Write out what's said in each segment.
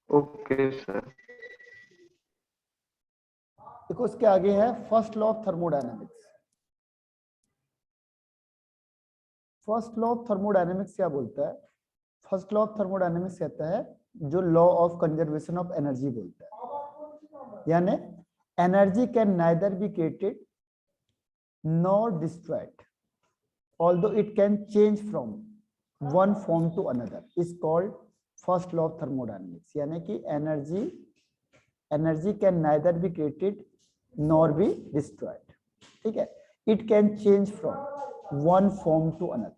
Okay sir. देखो इसके आगे है first law of thermodynamics. First law of thermodynamics क्या बोलता है? फर्स्ट लॉ ऑफ थर्मोडायनेमिक्स कहता है जो law of conservation of energy बोलता है, यानी energy can neither be created nor destroyed although it can change from one form to another is called first law of thermodynamics। यानी कि energy can neither be created nor be destroyed. ठीक है, it can change from one form to another.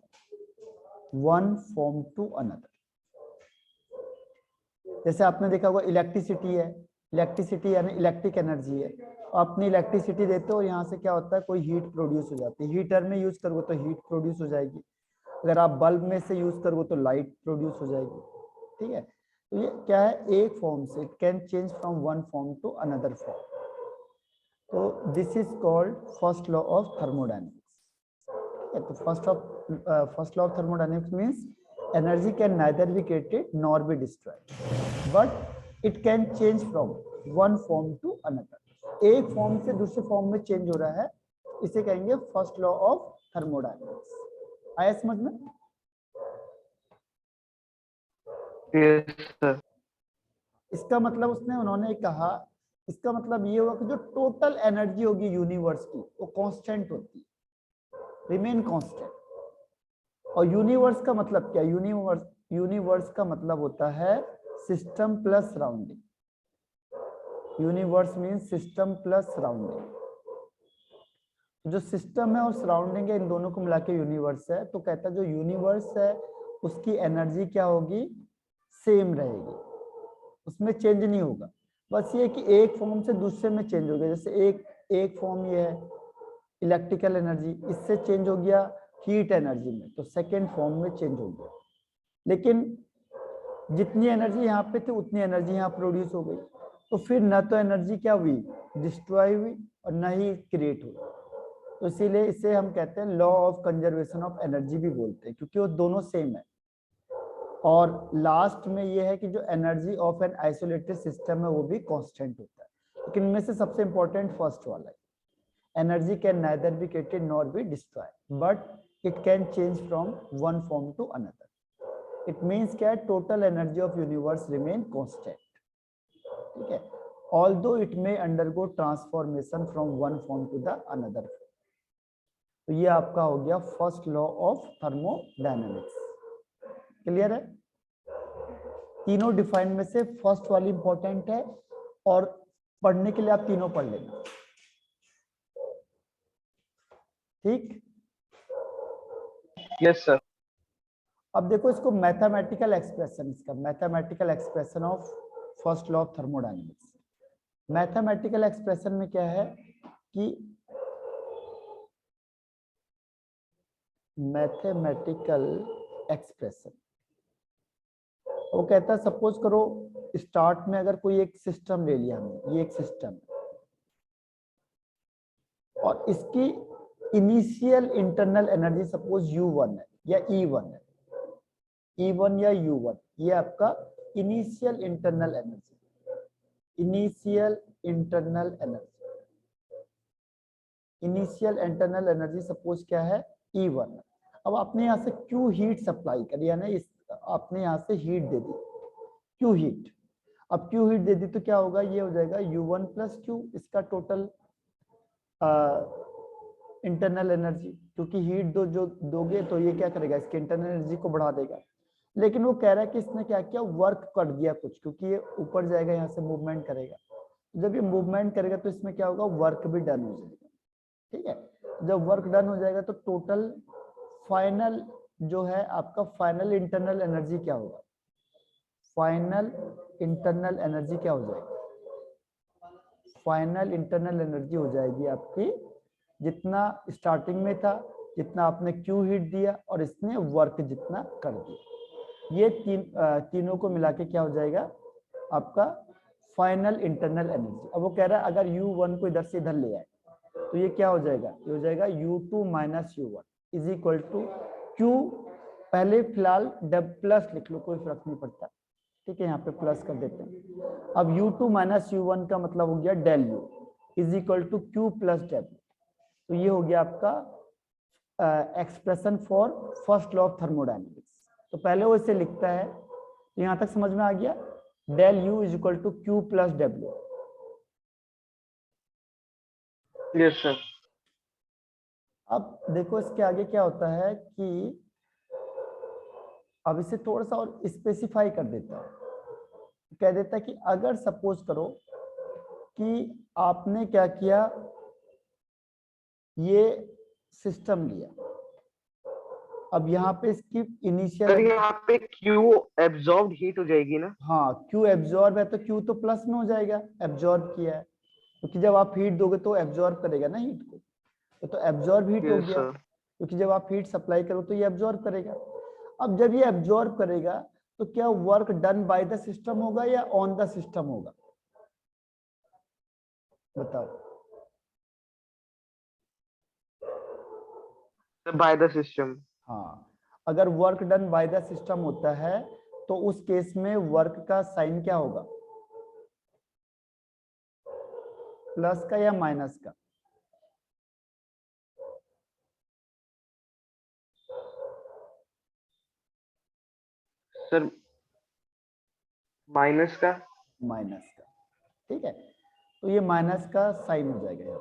जैसे आपने देखा होगा electricity है, electricity यानी इलेक्ट्रिक एनर्जी है। अपनी इलेक्ट्रिसिटी देते हो, यहाँ से क्या होता है कोई हीट प्रोड्यूस हो जाती है। हीटर में यूज करोगे तो हीट प्रोड्यूस हो जाएगी, अगर आप बल्ब में से यूज करोगे तो लाइट प्रोड्यूस हो जाएगी। ठीक है, तो ये क्या है, एक फॉर्म से it can change from one form to another form. तो this is called first law of thermodynamics. तो first law of thermodynamics means energy can neither be created nor be destroyed but it can change from one form to another. एक form से दूसरे form में change हो रहा है, इसे कहेंगे फर्स्ट लॉ ऑफ थर्मोडायनेमिक्स। आया समझ में? Yes sir. इसका मतलब उन्होंने कहा, इसका मतलब ये हुआ कि जो टोटल एनर्जी होगी यूनिवर्स की वो कांस्टेंट होती है, रिमेन कांस्टेंट। और यूनिवर्स का मतलब क्या? यूनिवर्स का मतलब होता है system plus surrounding. Universe means system plus surrounding. जो सिस्टम है और सराउंडिंग है, इन दोनों को मिला के यूनिवर्स है। तो कहता है जो यूनिवर्स है उसकी एनर्जी क्या होगी, सेम रहेगी, उसमें चेंज नहीं होगा। बस ये कि एक फॉर्म से दूसरे में चेंज हो गया। जैसे एक फॉर्म ये है इलेक्ट्रिकल एनर्जी, इससे चेंज हो गया हीट एनर्जी में, तो सेकेंड फॉर्म में चेंज हो गया। लेकिन जितनी एनर्जी यहाँ पे थी उतनी एनर्जी यहाँ प्रोड्यूस हो गई, तो फिर न तो एनर्जी क्या हुई, डिस्ट्रॉय हुई, और न ही क्रिएट हुई। तो इसीलिए इसे हम कहते हैं law of conservation of energy भी बोलते हैं, क्योंकि वो दोनों सेम है। और लास्ट में ये है कि जो energy of an isolated system है वो भी कांस्टेंट होता है। लेकिन इनमें से सबसे इंपॉर्टेंट फर्स्ट वाला है, energy can neither be created nor be destroyed but it can change from one form to another. It means क्या है, total energy of universe remain constant. ठीक है, although it may undergo transformation from one form to the another. तो ये आपका हो गया first law of thermodynamics. Clear है? तीनों डिफाइन में से फर्स्ट वाली इंपॉर्टेंट है, और पढ़ने के लिए आप तीनों पढ़ लेना। ठीक, यस सर। अब देखो इसको मैथमेटिकल एक्सप्रेशन, इसका mathematical expression of first law of thermodynamics. Mathematical expression में क्या है कि मैथमेटिकल एक्सप्रेशन वो कहता है, सपोज करो स्टार्ट में अगर कोई एक सिस्टम ले लिया हमने, ये एक सिस्टम है और इसकी initial internal energy suppose U1 है या E1 है, E1 या U1, ये आपका initial internal energy, initial internal energy suppose क्या है, E1। अब आपने यहाँ से Q हीट सप्लाई करी, यानी इस आपने यहाँ से हीट दे दी, Q हीट। अब Q हीट दे दी तो क्या होगा, ये हो जाएगा U1 प्लस Q, इसका टोटल इंटरनल एनर्जी। क्योंकि हीट जो दोगे तो ये क्या करेगा, इसके इंटरनल एनर्जी को बढ़ा देगा। लेकिन वो कह रहा है कि इसने क्या किया, वर्क कर दिया कुछ, क्योंकि ये ऊपर जाएगा, यहाँ से मूवमेंट करेगा। जब ये मूवमेंट करेगा तो इसमें क्या होगा, वर्क भी डन हो जाएगा। ठीक है, जब वर्क डन हो जाएगा तो टोटल फाइनल जो है आपका फाइनल इंटरनल एनर्जी क्या होगा, फाइनल इंटरनल एनर्जी क्या हो जाएगी, फाइनल इंटरनल एनर्जी हो जाएगी आपकी जितना स्टार्टिंग में था, जितना आपने क्यू हीट दिया और इसने वर्क जितना कर दिया, ये तीनों को मिला के क्या हो जाएगा आपका फाइनल इंटरनल एनर्जी। अब वो कह रहा है अगर U1 को इधर से इधर ले आए तो ये क्या हो जाएगा, ये हो जाएगा U2 minus U1 is equal to Q, पहले फिलहाल डब प्लस लिख लो, कोई फर्क नहीं पड़ता, ठीक है, यहाँ पे प्लस कर देते हैं। अब U2 माइनस U1 का मतलब हो गया del U is equal to Q plus W। तो ये हो गया आपका expression for first law of thermodynamics. तो पहले वो इसे लिखता है, तो यहां तक समझ में आ गया, del U is equal to Q plus W। Yes sir. अब देखो इसके आगे क्या होता है कि अब इसे थोड़ा सा और स्पेसिफाई कर देता है, कह देता है कि अगर सपोज करो कि आपने क्या किया, ये सिस्टम लिया, अब यहाँ पे इसकी सर इनिशियल, यहाँ पे क्यू एब्जॉर्ब्ड हीट हो जाएगी ना? हाँ क्यू एब्जॉर्ब है तो क्यू तो प्लस में हो जाएगा, एब्जॉर्ब किया है, क्योंकि जब आप हीट दोगे तो एब्जॉर्ब करेगा ना हीट को, तो एब्जॉर्ब हीट हो यस गया, सर। क्योंकि जब आप हीट सप्लाई करो तो ये एब्जॉर्ब करेगा। अब जब ये एब्जॉर्ब करेगा तो क्या work done by the system होगा या ऑन द सिस्टम होगा, बताओ। Bye the system. हाँ, अगर work done by the system होता है तो उस केस में वर्क का साइन क्या होगा, प्लस का या माइनस का? सर माइनस का। माइनस का, ठीक है। तो ये माइनस का साइन हो जाएगा यहाँ,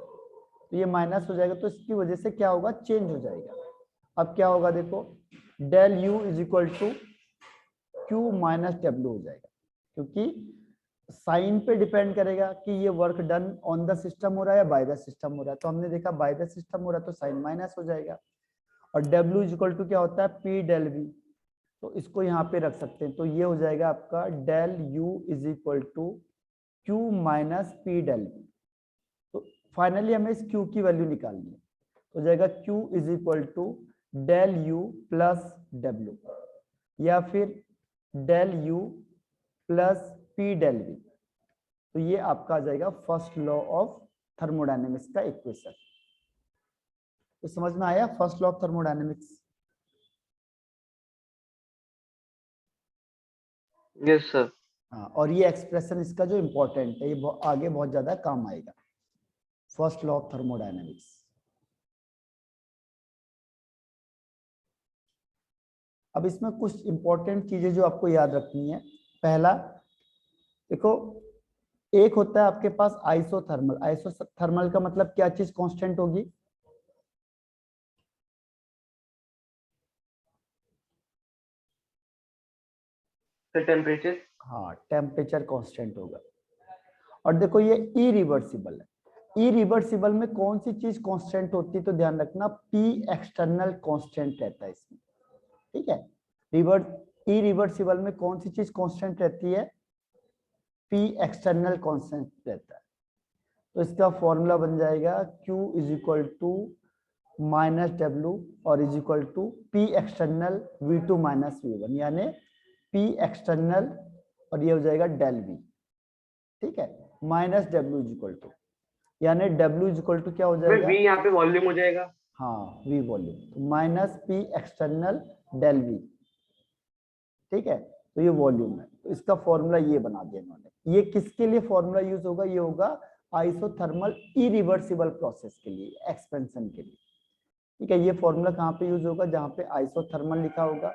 तो ये माइनस हो जाएगा, तो इसकी वजह से क्या होगा, चेंज हो जाएगा। अब क्या होगा देखो, del U is equal to Q minus W हो जाएगा, क्योंकि साइन पे डिपेंड करेगा कि ये work done on the system हो रहा है या बाय द सिस्टम हो रहा है। तो हमने देखा बाय द सिस्टम हो रहा है तो साइन माइनस हो जाएगा। और डब्ल्यू इज इक्वल टू क्या होता है, पी डेल वी, तो इसको यहाँ पे रख सकते हैं, तो ये हो जाएगा आपका del U is equal to Q minus P del V. तो फाइनली हमें इस क्यू की वैल्यू निकालनी है, तो जाएगा Q is equal to del U plus W, या फिर del U plus P del V. तो ये आपका आ जाएगा फर्स्ट लॉ ऑफ थर्मोडायनेमिक्स का इक्वेशन। तो समझ में आया first law of thermodynamics? Yes sir. हाँ, और ये एक्सप्रेशन इसका जो इंपॉर्टेंट है, ये आगे बहुत ज्यादा काम आएगा, फर्स्ट लॉ ऑफ थर्मोडायनेमिक्स। अब इसमें कुछ इंपॉर्टेंट चीजें जो आपको याद रखनी है। पहला देखो, एक होता है आपके पास आइसोथर्मल। आइसोथर्मल का मतलब क्या चीज कांस्टेंट होगी, टेम्परेचर। हाँ टेम्परेचर कांस्टेंट होगा। और देखो ये इरिवर्सिबल है, इरिवर्सिबल में कौन सी चीज कांस्टेंट होती है, तो ध्यान रखना पी एक्सटर्नल कांस्टेंट रहता है इसमें, ठीक है। इरिवर्सिबल में कौन सी चीज कांस्टेंट रहती है, पी एक्सटर्नल कांस्टेंट रहता है। तो इसका फॉर्मूला बन जाएगा Q is equal to minus W और is equal to P external V2 minus V1, यानी पी एक्सटर्नल और ये हो जाएगा डेल V, ठीक है, minus W is equal to, यानी डब्ल्यू इज इक्वल टू क्या हो जाएगा, वी यहाँ पे वॉल्यूम हो जाएगा। हाँ V वॉल्यूम, तो minus P external del V, ठीक है। तो ये वॉल्यूम है, तो इसका फॉर्मूला ये बना दिया इन्होंने। ये किसके लिए फॉर्मूला यूज होगा, ये होगा आइसोथर्मल इरिवर्सिबल प्रोसेस के लिए, एक्सपेंशन के लिए, ठीक है। ये फॉर्मूला कहाँ पे यूज होगा, जहाँ पे आइसोथर्मल लिखा होगा।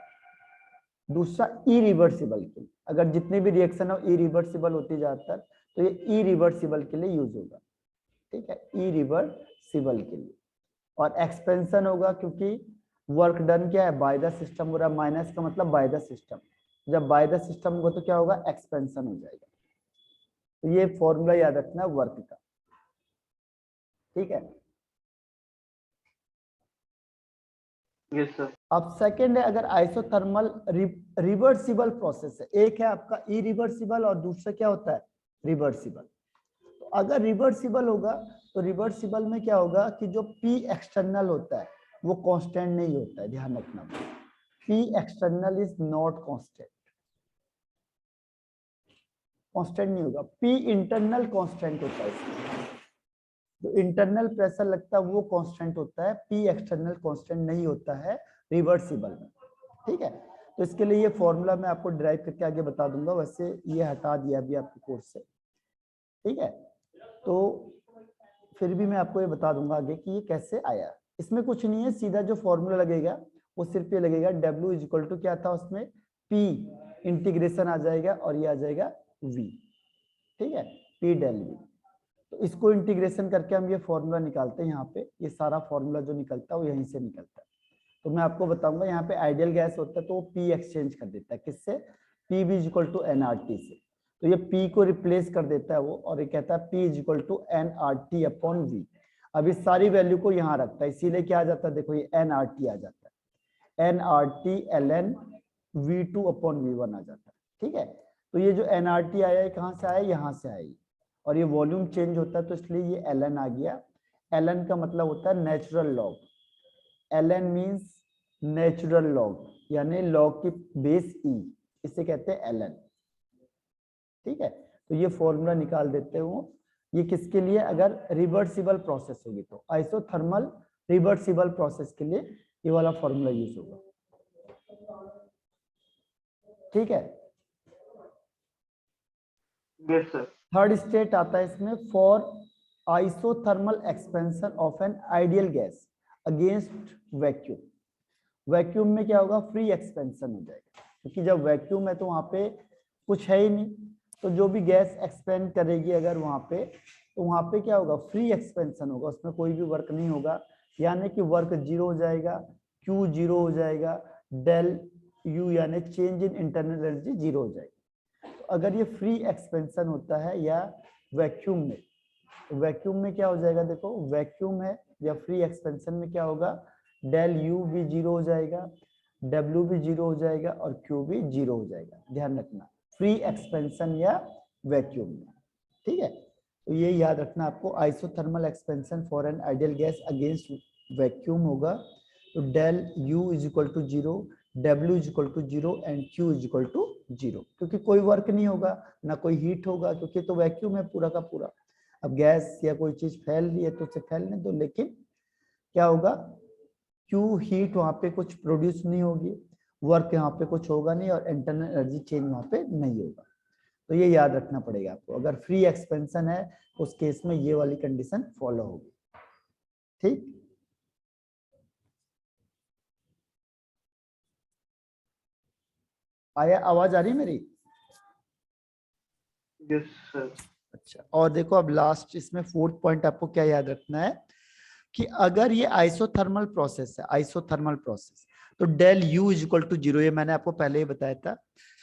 दूसरा इरिवर्सिबल के लिए, अगर जितने भी रिएक्शन हो इरिवर्सिबल होती ज्यादातर, तो ये इरिवर्सिबल के लिए यूज होगा, ठीक है, इरिवर्सिबल के लिए। और एक्सपेंशन होगा क्योंकि वर्क डन क्या है, बाय द सिस्टम हो रहा है, माइनस का मतलब बाय द सिस्टम, जब बाय द सिस्टम होगा तो क्या होगा, एक्सपेंशन हो जाएगा। तो ये फॉर्मूला याद रखना वर्क का, ठीक है। Yes sir. अब सेकंड है, अगर आइसोथर्मल रिवर्सिबल प्रोसेस है, एक है आपका इरिवर्सिबल और दूसरा क्या होता है, रिवर्सिबल। तो अगर रिवर्सिबल होगा तो रिवर्सिबल में क्या होगा कि जो पी एक्सटर्नल होता है वो कांस्टेंट नहीं होता है, ध्यान रखना, P external is not constant, constant नहीं होगा, पी इंटरनल कांस्टेंट होता है इसमें, जो इंटरनल प्रेशर लगता है वो कांस्टेंट होता है, पी एक्सटर्नल कांस्टेंट नहीं होता है रिवर्सिबल में, ठीक है। तो इसके लिए ये फॉर्मूला मैं आपको ड्राइव करके आगे बता दूंगा, वैसे ये हटा दिया अभी आपके कोर्स से, ठीक है। तो फिर भी मैं आपको ये बता दूंगा आगे कि ये कैसे आया। इसमें कुछ नहीं है, सीधा जो फॉर्मूला लगेगा वो सिर्फ ये लगेगा, W इज इक्वल टू क्या था उसमें, P इंटीग्रेशन आ जाएगा और ये आ जाएगा V, ठीक है, P डेल V। तो इसको इंटीग्रेशन करके हम ये फॉर्मूला निकालते हैं, यहाँ पे ये सारा फॉर्मूला जो निकलता है वो यहीं से निकलता है। तो मैं आपको बताऊंगा, यहाँ पे आइडियल गैस होता है तो वो P एक्सचेंज कर देता है, किससे, P भी इज इक्वल टू nRT से। तो ये P को रिप्लेस कर देता है वो, और ये कहता है P is equal to nRT upon V। अब इस सारी वैल्यू को यहाँ रखता है, इसीलिए क्या आ जाता है, देखो ये nRT आ जाता है, nRT ln V2 upon V1 आ जाता है, ठीक है। तो ये जो nRT आया है कहाँ से आया, यहाँ से आया, और ये वॉल्यूम चेंज होता है तो इसलिए ये ln आ गया। ln का मतलब होता है natural log, ln means natural log, यानी लॉग की बेस ई, इसे कहते हैं ln, ठीक है। तो ये फॉर्मूला निकाल देते हो, ये किसके लिए, अगर रिवर्सिबल प्रोसेस होगी तो, आइसोथर्मल रिवर्सिबल प्रोसेस के लिए ये वाला फॉर्मूला यूज होगा, ठीक है। Yes sir. थर्ड स्टेट आता है इसमें, for isothermal expansion of N ideal gas against vacuum. Vacuum में क्या होगा, फ्री एक्सपेंशन हो जाएगा, क्योंकि जब वैक्यूम है तो वहां पे कुछ है ही नहीं, तो जो भी गैस एक्सपेंड करेगी अगर वहां पे, तो वहां पे क्या होगा, फ्री एक्सपेंशन होगा, उसमें कोई भी वर्क नहीं होगा, यानी कि वर्क जीरो हो जाएगा, क्यू जीरो हो जाएगा, डेल यू यानी change in internal energy zero हो जाएगी। तो अगर ये फ्री एक्सपेंशन होता है या वैक्यूम में, तो वैक्यूम में क्या हो जाएगा, देखो वैक्यूम है या फ्री एक्सपेंशन में क्या होगा, डेल यू भी जीरो हो जाएगा, डब्ल्यू भी जीरो हो जाएगा और क्यू भी जीरो हो जाएगा, ध्यान रखना, फ्री एक्सपेंशन या वैक्यूम में, ठीक है। तो ये याद रखना आपको, isothermal expansion for an ideal gas against vacuum होगा, तो del U is equal to zero, W is equal to zero and Q is equal to zero, क्योंकि कोई वर्क नहीं होगा ना कोई हीट होगा, क्योंकि तो वैक्यूम है पूरा का पूरा। अब गैस या कोई चीज फैल रही है तो उसे फैलने दो, लेकिन क्या होगा, क्यू हीट वहां पे कुछ प्रोड्यूस नहीं होगी, वर्क यहाँ पे कुछ होगा नहीं, और इंटरनल एनर्जी चेंज वहां पे नहीं होगा। तो ये याद रखना पड़ेगा आपको, अगर फ्री एक्सपेंशन है उस केस में ये वाली कंडीशन फॉलो होगी, ठीक। आया, आवाज आ रही मेरी? Yes sir. अच्छा, और देखो अब लास्ट इसमें फोर्थ पॉइंट आपको क्या याद रखना है, कि अगर ये आइसोथर्मल प्रोसेस है, आइसोथर्मल प्रोसेस, तो del U is equal to zero, ये मैंने आपको पहले ही बताया था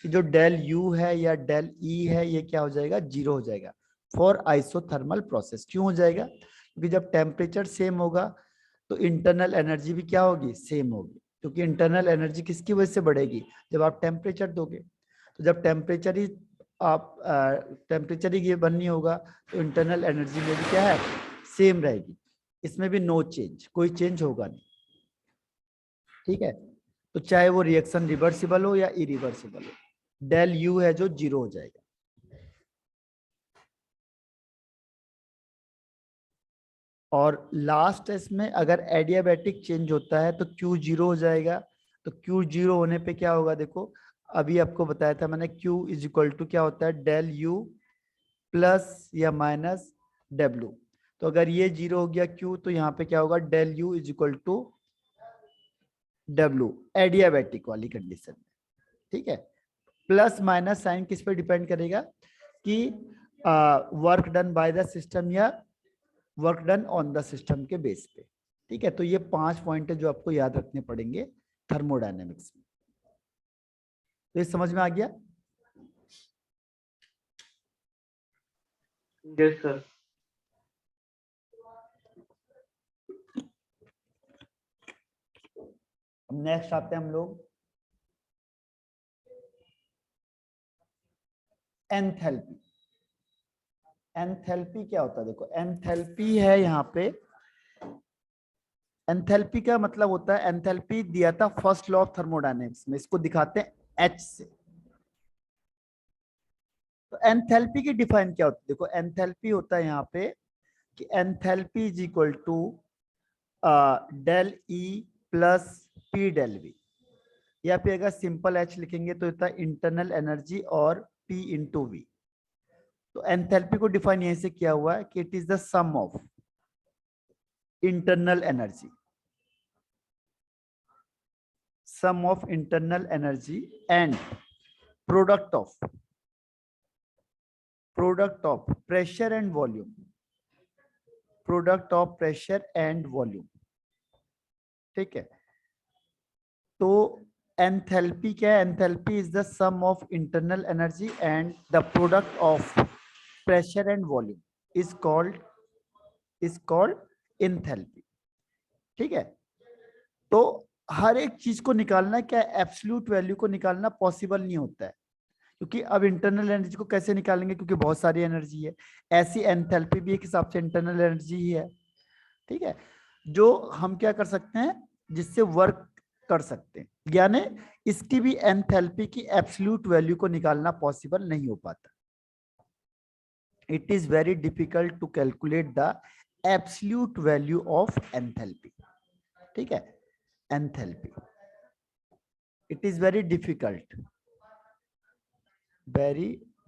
कि जो डेल यू है या डेल ई है ये क्या हो जाएगा, जीरो हो जाएगा फॉर आइसोथर्मल प्रोसेस। क्यों हो जाएगा, क्योंकि जब टेम्परेचर सेम होगा तो इंटरनल एनर्जी भी क्या होगी, सेम होगी, क्योंकि इंटरनल एनर्जी किसकी वजह से बढ़ेगी, जब आप टेम्परेचर दोगे। तो जब टेम्परेचर ही आप टेम्परेचर ही गिवन नहीं होगा तो इंटरनल एनर्जी में भी क्या है, सेम रहेगी, इसमें भी नो चेंज, कोई चेंज होगा नहीं, ठीक है। तो चाहे वो रिएक्शन रिवर्सिबल हो या इरिवर्सिबल हो, डेल यू है जो जीरो हो जाएगा। और लास्ट इसमें अगर एडियाबैटिक चेंज होता है तो क्यू जीरो हो जाएगा, तो क्यू जीरो होने पे क्या होगा, देखो अभी आपको बताया था मैंने, क्यू इज इक्वल टू क्या होता है, डेल यू प्लस या माइनस डब्ल्यू। तो अगर ये जीरो हो गया क्यू, तो यहाँ पे क्या होगा, del U is equal to W, adiabatic वाली कंडीशन में, ठीक है। प्लस माइनस साइन किस पे डिपेंड करेगा, कि work done by the system या work done on the system के बेस पे, ठीक है। तो ये 5 पॉइंट है जो आपको याद रखने पड़ेंगे थर्मोडायनेमिक्स में। तो ये समझ में आ गया? Yes sir. नेक्स्ट आते हैं हम लोग एंथैल्पी। एंथैल्पी क्या होता है, देखो एंथैल्पी है यहाँ पे, एंथैल्पी का मतलब होता है, एंथैल्पी दिया था फर्स्ट लॉ ऑफ थर्मोडायनेमिक्स में, इसको दिखाते हैं एच से। तो एंथैल्पी की डिफाइन क्या होती है, देखो एंथैल्पी होता है यहाँ पे कि enthalpy is equal to del E plus P del V. या फिर अगर सिंपल एच लिखेंगे तो होता है इंटरनल एनर्जी और P इंटू वी। तो एंथैल्पी को डिफाइन यहीं से किया हुआ है कि it is the sum of internal energy, sum of internal energy and product of pressure and volume, product of pressure and volume. ठीक है, तो एंथैल्पी क्या है? Enthalpy is the sum of internal energy and the product of pressure and volume is called enthalpy. ठीक है, तो हर एक चीज को निकालना क्या, एब्सोल्यूट वैल्यू को निकालना पॉसिबल नहीं होता है, क्योंकि अब इंटरनल एनर्जी को कैसे निकालेंगे, क्योंकि बहुत सारी एनर्जी है। ऐसी एंथैल्पी भी एक हिसाब से इंटरनल एनर्जी ही है। ठीक है, जो हम क्या कर सकते हैं, जिससे वर्क कर सकते हैं, यानी इसकी भी एंथैल्पी की एब्सोल्यूट वैल्यू को निकालना पॉसिबल नहीं हो पाता। It is very difficult to calculate the absolute value of enthalpy. ठीक है, enthalpy, it is very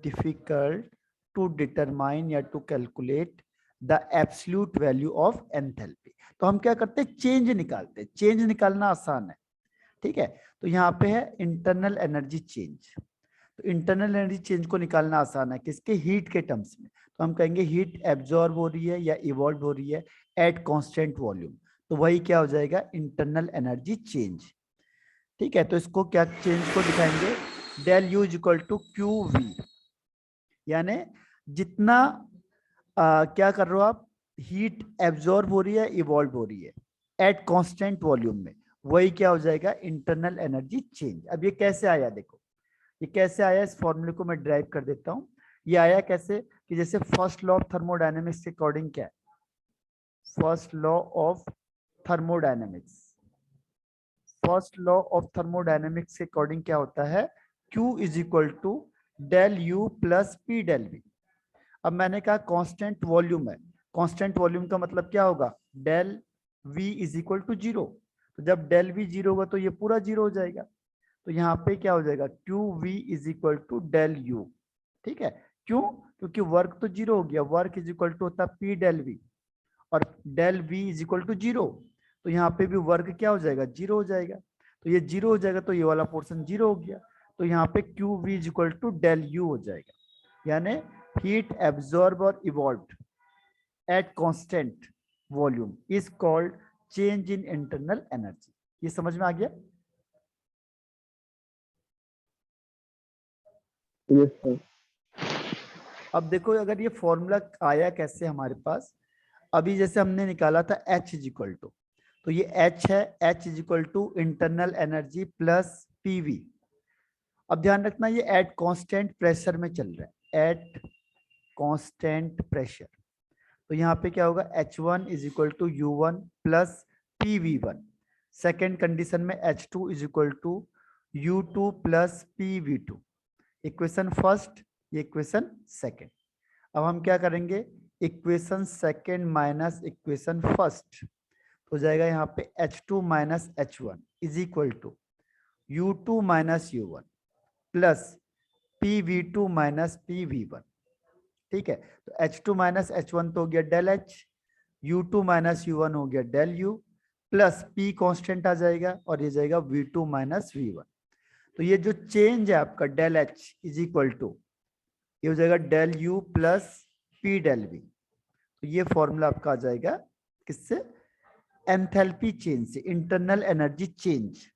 difficult to determine या to calculate the absolute value of enthalpy। तो हम क्या करते हैं, चेंज निकालते हैं। चेंज निकालना आसान है। ठीक है, तो यहाँ पे है इंटरनल एनर्जी चेंज। तो इंटरनल एनर्जी चेंज को निकालना आसान है, किसके? हीट के टर्म्स में। तो हम कहेंगे हीट एब्जॉर्ब हो रही है या इवॉल्व हो रही है एट कांस्टेंट वॉल्यूम, तो वही क्या हो जाएगा, इंटरनल एनर्जी चेंज। ठीक है, तो इसको क्या, चेंज को दिखाएंगे del U is equal to Q V, यानी जितना क्या कर रहे हो आप, हीट एब्जॉर्ब हो रही है, इवॉल्व हो रही है एट कांस्टेंट वॉल्यूम में, वही क्या हो जाएगा, इंटरनल एनर्जी चेंज। अब ये कैसे आया, देखो ये कैसे आया, इस फॉर्मूले को मैं ड्राइव कर देता हूं। ये आया कैसे कि जैसे फर्स्ट लॉ ऑफ थर्मोडायनेमिक्स के अकॉर्डिंग क्या है, first law of thermodynamics, first law of thermodynamics के अकॉर्डिंग क्या होता है, Q is equal to del U plus P del V. अब मैंने कहा कांस्टेंट वॉल्यूम है, कांस्टेंट वॉल्यूम का मतलब क्या होगा, del V is equal to zero. तो जब डेल V जीरो होगा तो ये पूरा जीरो हो जाएगा। तो यहाँ पे क्या हो जाएगा, Q V is equal to del U. ठीक है, क्यों? क्योंकि वर्क तो जीरो हो गया, वर्क इज इक्वल टू होता है पी डेल वी, और del V is equal to zero, तो यहाँ पे भी वर्क क्या हो जाएगा, जीरो हो जाएगा। तो ये जीरो हो जाएगा तो ये वाला पोर्शन जीरो हो गया, तो यहाँ पे Q V is equal to del U हो जाएगा, यानी हीट एब्जॉर्ब और evolved at constant volume is called change in internal energy. ये समझ में आ गया? Yes sir. अब देखो अगर ये फॉर्मूला आया कैसे हमारे पास, अभी जैसे हमने निकाला था H इज इक्वल टू, तो ये H है, H is equal to internal energy plus PV। अब ध्यान रखना ये एट कांस्टेंट प्रेशर में चल रहा है, एट कांस्टेंट प्रेशर। तो यहाँ पे क्या होगा, H1 is equal to U1 plus PV1। Second condition में H2 is equal to U2 plus PV2। Equation first, ये इक्वेशन सेकेंड। अब हम क्या करेंगे, equation second minus equation first हो जाएगा, यहाँ पे H2 minus H1 is equal to U2 minus U1 plus PV2 minus PV1। ठीक है, तो H2 माइनस H1 तो हो गया del H, U2 minus U1 हो गया del U, plus P constant आ जाएगा और ये जाएगा V2 माइनस V1। तो ये जो चेंज है आपका del H is equal to, ये हो जाएगा del U plus P del V। तो ये फॉर्मूला आपका आ जाएगा किससे, एंथैल्पी चेंज से, internal energy change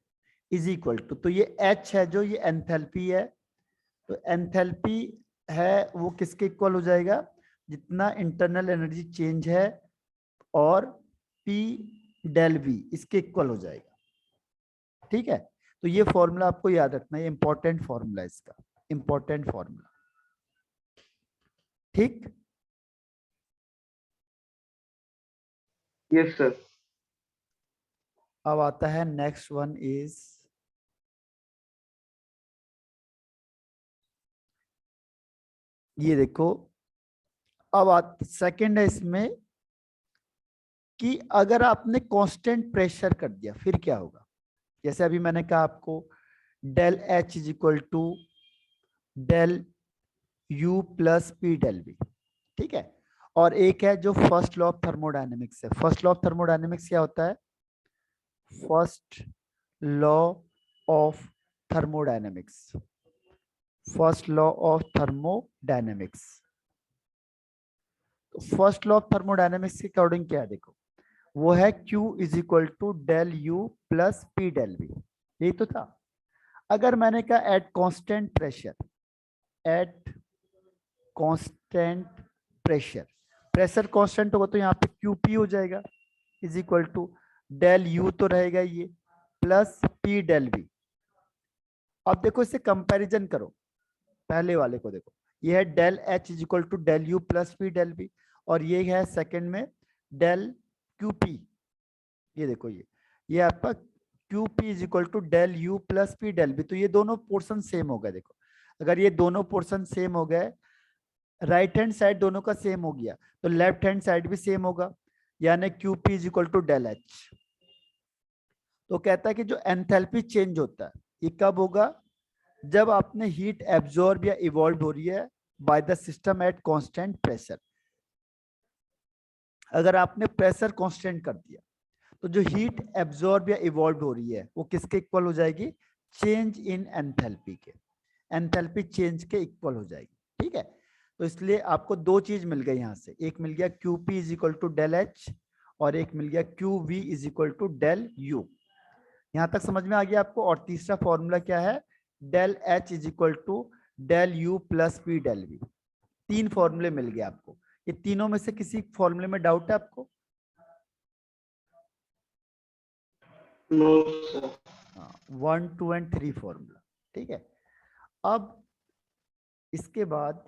is equal to, तो ये H है जो, ये एंथैल्पी है, तो एंथैल्पी है वो किसके इक्वल हो जाएगा, जितना इंटरनल एनर्जी चेंज है और P डेल V इसके इक्वल हो जाएगा। ठीक है, तो ये फॉर्मूला आपको याद रखना है, इंपॉर्टेंट फॉर्मूला इसका, इंपॉर्टेंट फॉर्मूला। ठीक, यस सर। अब आता है नेक्स्ट वन इज, ये देखो अब सेकंड है इसमें कि अगर आपने कांस्टेंट प्रेशर कर दिया फिर क्या होगा। जैसे अभी मैंने कहा आपको del H is equal to del U plus P del V, ठीक है। और एक है जो फर्स्ट लॉ ऑफ थर्मोडायनेमिक्स है। फर्स्ट लॉ ऑफ थर्मोडायनेमिक्स क्या होता है? First law of thermodynamics, first law of thermodynamics. तो फर्स्ट लॉ ऑफ थर्मोडायनेमिक्स के अकॉर्डिंग क्या है, देखो वो है Q is equal to del U plus P del V, यही तो था। अगर मैंने कहा eight constant pressure, at constant pressure, pressure constant होगा तो यहाँ पे QP हो जाएगा is equal to del U तो रहेगा ये प्लस पी डेल वी। अब देखो इससे कंपैरिजन करो, पहले वाले को देखो, ये है del H is equal to del U plus P del V, और ये है सेकंड में डेल क्यू पी। ये देखो ये आपका Q P is equal to del U plus P del V. तो ये दोनों पोर्शन सेम हो गए। देखो अगर ये दोनों पोर्शन सेम हो गए, राइट हैंड साइड दोनों का सेम हो गया, तो लेफ्ट हैंड साइड भी सेम होगा, यानी Q P is equal to del H. तो कहता है कि जो एंथैल्पी चेंज होता है ये कब होगा? जब आपने हीट एब्जॉर्ब या इवॉल्व हो रही है bye the system eight constant pressure. अगर आपने प्रेशर कांस्टेंट कर दिया तो जो हीट एब्जॉर्ब या इवॉल्व हो रही है वो किसके इक्वल हो जाएगी? चेंज इन एंथैल्पी के, एंथैल्पी चेंज के इक्वल हो जाएगी, ठीक है। तो इसलिए आपको दो चीज मिल गई यहां से, एक मिल गया QP is equal to del H और एक मिल गया QV is equal to del U. यहां तक समझ में आ गया आपको? और तीसरा फॉर्मूला क्या है? Del H is equal to del U plus P del V. तीन फॉर्मूले मिल गए आपको। ये तीनों में से किसी फॉर्मूले में डाउट है आपको? No sir. 1 2 एंड 3 फॉर्मूला, ठीक है। अब इसके बाद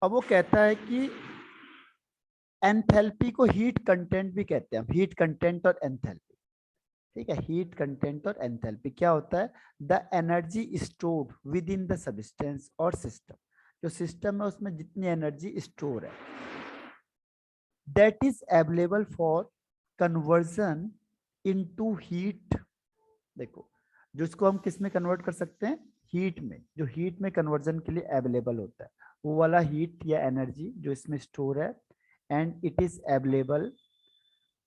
अब वो कहता है कि एंथैल्पी को हीट कंटेंट भी कहते हैं। हीट कंटेंट और एंथैल्पी, ठीक है। हीट कंटेंट और एंथैल्पी क्या होता है? The energy stored within the substance और सिस्टम। जो सिस्टम है उसमें जितनी एनर्जी स्टोर है, that is available for conversion into heat. देखो जिसको हम किस में कन्वर्ट कर सकते हैं? हीट में। जो हीट में कन्वर्जन के लिए अवेलेबल होता है वो वाला हीट या एनर्जी जो इसमें स्टोर है, and it is available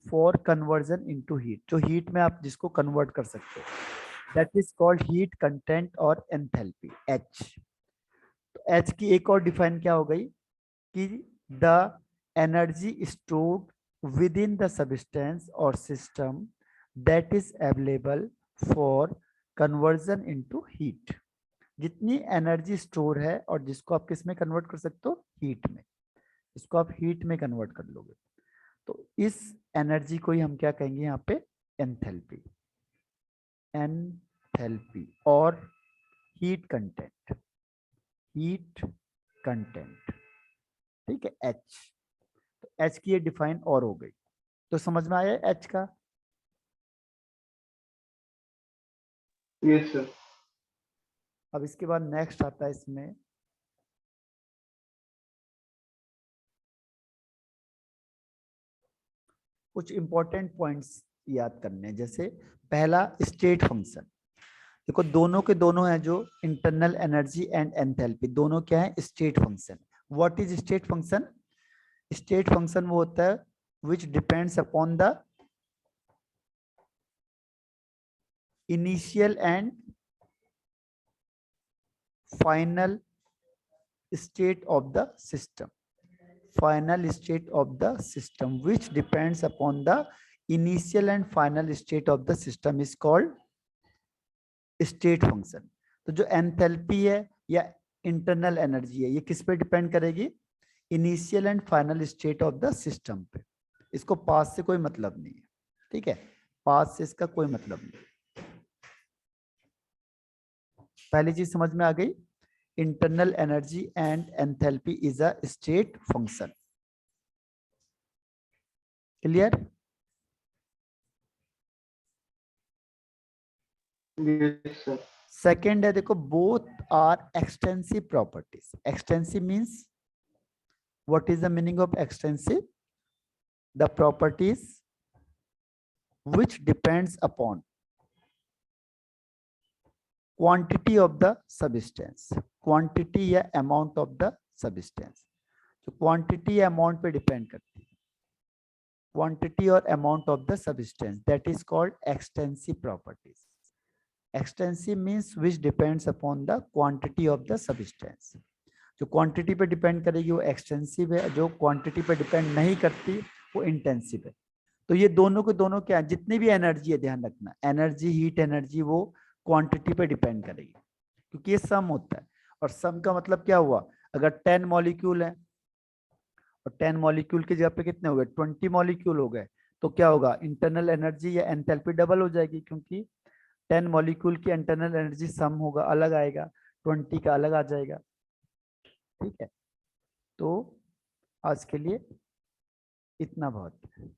for conversion into heat. जो हीट में आप जिसको कन्वर्ट कर सकते हो, that is called heat content और एंथैल्पी, एच। तो एच की एक और डिफाइन क्या हो गई कि the energy stored within the substance और system that is available for conversion into heat. जितनी एनर्जी स्टोर है और जिसको आप किस में कन्वर्ट कर सकते हो? हीट में। इसको आप हीट में कन्वर्ट कर लोगे तो इस एनर्जी को ही हम क्या कहेंगे यहाँ पे? एंथैल्पी। एंथैल्पी और हीट कंटेंट, हीट कंटेंट, ठीक है, एच। तो एच की ये डिफाइन और हो गई। तो समझ में आया एच का? Yes sir. अब इसके बाद नेक्स्ट आता है इसमें कुछ इंपॉर्टेंट पॉइंट्स याद करने हैं। जैसे पहला स्टेट फंक्शन। देखो दोनों के दोनों है जो इंटरनल एनर्जी एंड एंथैल्पी, दोनों क्या है? State function. What is state function? State function वो होता है which depends upon the initial and final state of the system, final state of the system which depends upon the initial and final state of the system is called state function. तो जो enthalpy है या internal energy है ये किस पे depend करेगी? Initial and final state of the system पे। इसको पास से कोई मतलब नहीं है, ठीक है, पास से इसका कोई मतलब नहीं। पहली चीज समझ में आ गई? internal energy and enthalpy is a state function. Clear? Yes sir. Second है देखो both are extensive properties. Extensive means What is the meaning of extensive? The properties which depends upon quantity of the substance, quantity या amount of the substance. तो quantity amount पे depend करती है, quantity और amount of the substance, that is called extensive properties. Extensive means which depends upon the quantity of the substance. जो quantity पे depend करेगी वो एक्सटेंसिव है, जो क्वांटिटी पे डिपेंड नहीं करती वो इंटेंसिव है. तो ये दोनों के दोनों क्या है, जितनी भी एनर्जी है, ध्यान रखना, एनर्जी, हीट एनर्जी, वो क्वांटिटी पे डिपेंड करेगी, क्योंकि ये सम होता है. और सम का मतलब क्या हुआ, अगर 10 मॉलिक्यूल है और 10 मॉलिक्यूल की जगह पे कितने हो गए, 20 मॉलिक्यूल हो गए, तो क्या होगा, इंटरनल एनर्जी या एंथैल्पी डबल हो जाएगी, क्योंकि 10 मॉलिक्यूल की इंटरनल एनर्जी सम होगा, अलग आएगा, 20 का अलग आ जाएगा. ठीक है, तो आज के लिए इतना बहुत है.